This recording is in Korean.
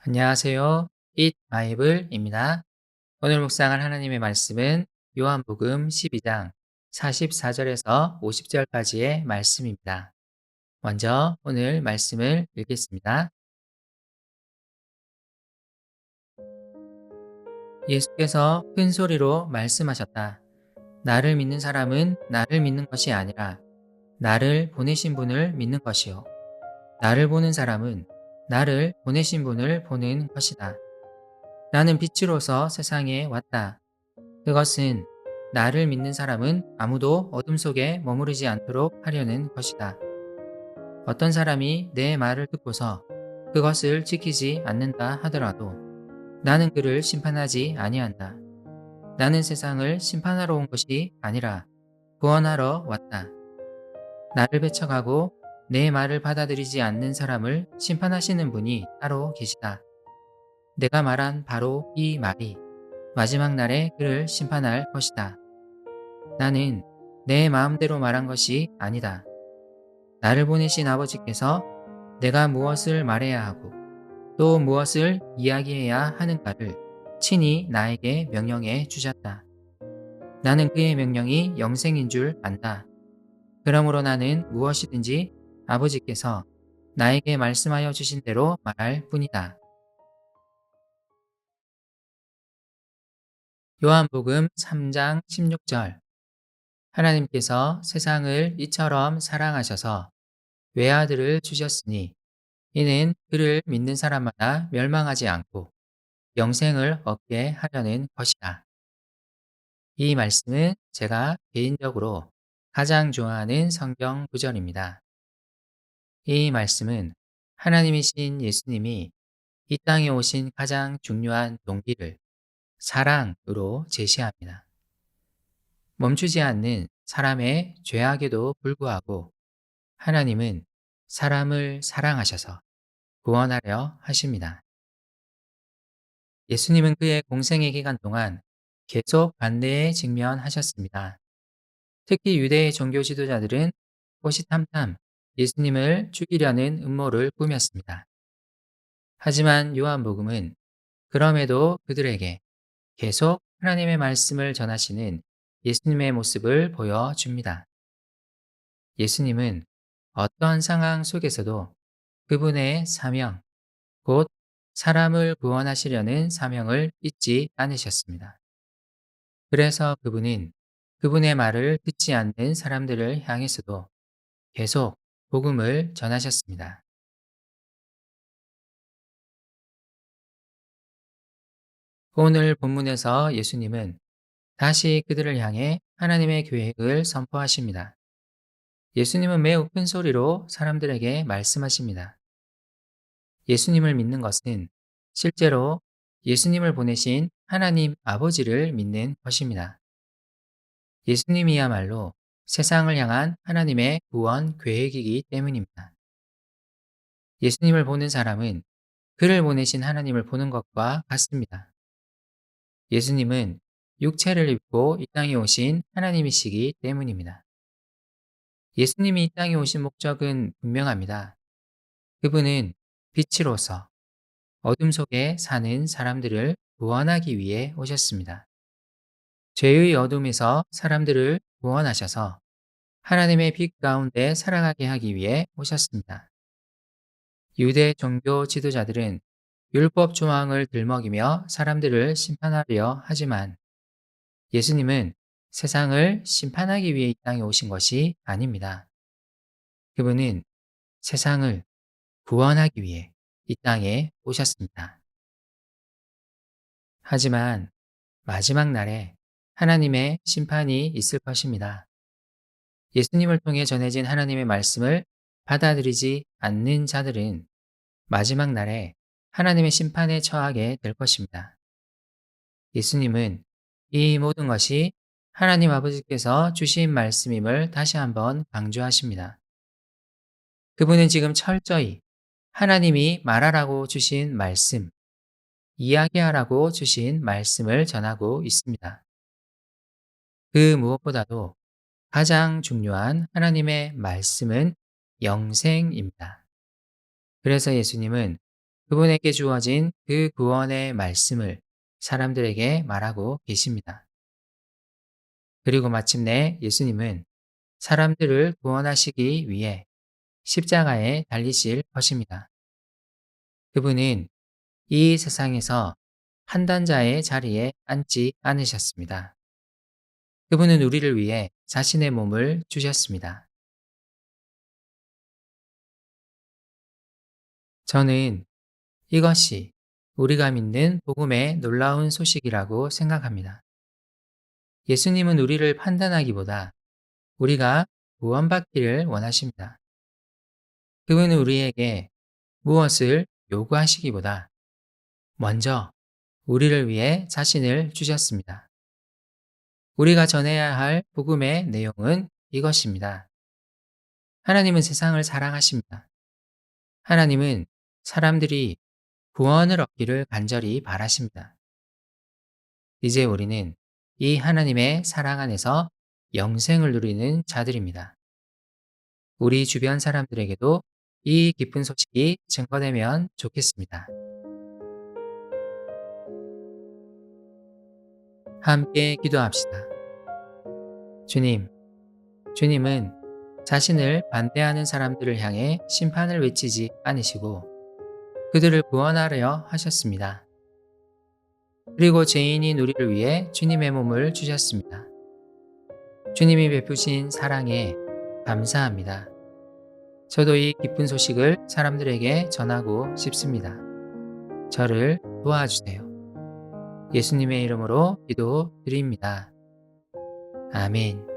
안녕하세요. Eat 바이블입니다. 오늘 묵상할 하나님의 말씀은 요한복음 12장 44절에서 50절까지의 말씀입니다. 먼저 오늘 말씀을 읽겠습니다. 예수께서 큰 소리로 말씀하셨다. 나를 믿는 사람은 나를 믿는 것이 아니라 나를 보내신 분을 믿는 것이요. 나를 보는 사람은 나를 보내신 분을 보는 것이다. 나는 빛으로서 세상에 왔다. 그것은 나를 믿는 사람은 아무도 어둠 속에 머무르지 않도록 하려는 것이다. 어떤 사람이 내 말을 듣고서 그것을 지키지 않는다 하더라도 나는 그를 심판하지 아니한다. 나는 세상을 심판하러 온 것이 아니라 구원하러 왔다. 나를 배척하고 내 말을 받아들이지 않는 사람을 심판하시는 분이 따로 계시다. 내가 말한 바로 이 말이 마지막 날에 그를 심판할 것이다. 나는 내 마음대로 말한 것이 아니다. 나를 보내신 아버지께서 내가 무엇을 말해야 하고 또 무엇을 이야기해야 하는가를 친히 나에게 명령해 주셨다. 나는 그의 명령이 영생인 줄 안다. 그러므로 나는 무엇이든지 아버지께서 나에게 말씀하여 주신 대로 말할 뿐이다. 요한복음 3장 16절 하나님께서 세상을 이처럼 사랑하셔서 외아들을 주셨으니 이는 그를 믿는 사람마다 멸망하지 않고 영생을 얻게 하려는 것이다. 이 말씀은 제가 개인적으로 가장 좋아하는 성경 구절입니다. 이 말씀은 하나님이신 예수님이 이 땅에 오신 가장 중요한 동기를 사랑으로 제시합니다. 멈추지 않는 사람의 죄악에도 불구하고 하나님은 사람을 사랑하셔서 구원하려 하십니다. 예수님은 그의 공생의 기간 동안 계속 반대에 직면하셨습니다. 특히 유대의 종교 지도자들은 호시탐탐 예수님을 죽이려는 음모를 꾸몄습니다. 하지만 요한복음은 그럼에도 그들에게 계속 하나님의 말씀을 전하시는 예수님의 모습을 보여줍니다. 예수님은 어떠한 상황 속에서도 그분의 사명, 곧 사람을 구원하시려는 사명을 잊지 않으셨습니다. 그래서 그분은 그분의 말을 듣지 않는 사람들을 향해서도 계속 복음을 전하셨습니다. 오늘 본문에서 예수님은 다시 그들을 향해 하나님의 계획을 선포하십니다. 예수님은 매우 큰 소리로 사람들에게 말씀하십니다. 예수님을 믿는 것은 실제로 예수님을 보내신 하나님 아버지를 믿는 것입니다. 예수님이야말로 세상을 향한 하나님의 구원 계획이기 때문입니다. 예수님을 보는 사람은 그를 보내신 하나님을 보는 것과 같습니다. 예수님은 육체를 입고 이 땅에 오신 하나님이시기 때문입니다. 예수님이 이 땅에 오신 목적은 분명합니다. 그분은 빛으로서 어둠 속에 사는 사람들을 구원하기 위해 오셨습니다. 죄의 어둠에서 사람들을 구원하셔서 하나님의 빛 가운데 살아가게 하기 위해 오셨습니다. 유대 종교 지도자들은 율법 조항을 들먹이며 사람들을 심판하려 하지만 예수님은 세상을 심판하기 위해 이 땅에 오신 것이 아닙니다. 그분은 세상을 구원하기 위해 이 땅에 오셨습니다. 하지만 마지막 날에 하나님의 심판이 있을 것입니다. 예수님을 통해 전해진 하나님의 말씀을 받아들이지 않는 자들은 마지막 날에 하나님의 심판에 처하게 될 것입니다. 예수님은 이 모든 것이 하나님 아버지께서 주신 말씀임을 다시 한번 강조하십니다. 그분은 지금 철저히 하나님이 말하라고 주신 말씀, 이야기하라고 주신 말씀을 전하고 있습니다. 그 무엇보다도 가장 중요한 하나님의 말씀은 영생입니다. 그래서 예수님은 그분에게 주어진 그 구원의 말씀을 사람들에게 말하고 계십니다. 그리고 마침내 예수님은 사람들을 구원하시기 위해 십자가에 달리실 것입니다. 그분은 이 세상에서 판단자의 자리에 앉지 않으셨습니다. 그분은 우리를 위해 자신의 몸을 주셨습니다. 저는 이것이 우리가 믿는 복음의 놀라운 소식이라고 생각합니다. 예수님은 우리를 판단하기보다 우리가 구원받기를 원하십니다. 그분은 우리에게 무엇을 요구하시기보다 먼저 우리를 위해 자신을 주셨습니다. 우리가 전해야 할 복음의 내용은 이것입니다. 하나님은 세상을 사랑하십니다. 하나님은 사람들이 구원을 얻기를 간절히 바라십니다. 이제 우리는 이 하나님의 사랑 안에서 영생을 누리는 자들입니다. 우리 주변 사람들에게도 이 기쁜 소식이 증거되면 좋겠습니다. 함께 기도합시다. 주님은 자신을 반대하는 사람들을 향해 심판을 외치지 않으시고 그들을 구원하려 하셨습니다. 그리고 죄인인 우리를 위해 주님의 몸을 주셨습니다. 주님이 베푸신 사랑에 감사합니다. 저도 이 기쁜 소식을 사람들에게 전하고 싶습니다. 저를 도와주세요. 예수님의 이름으로 기도드립니다. 아멘.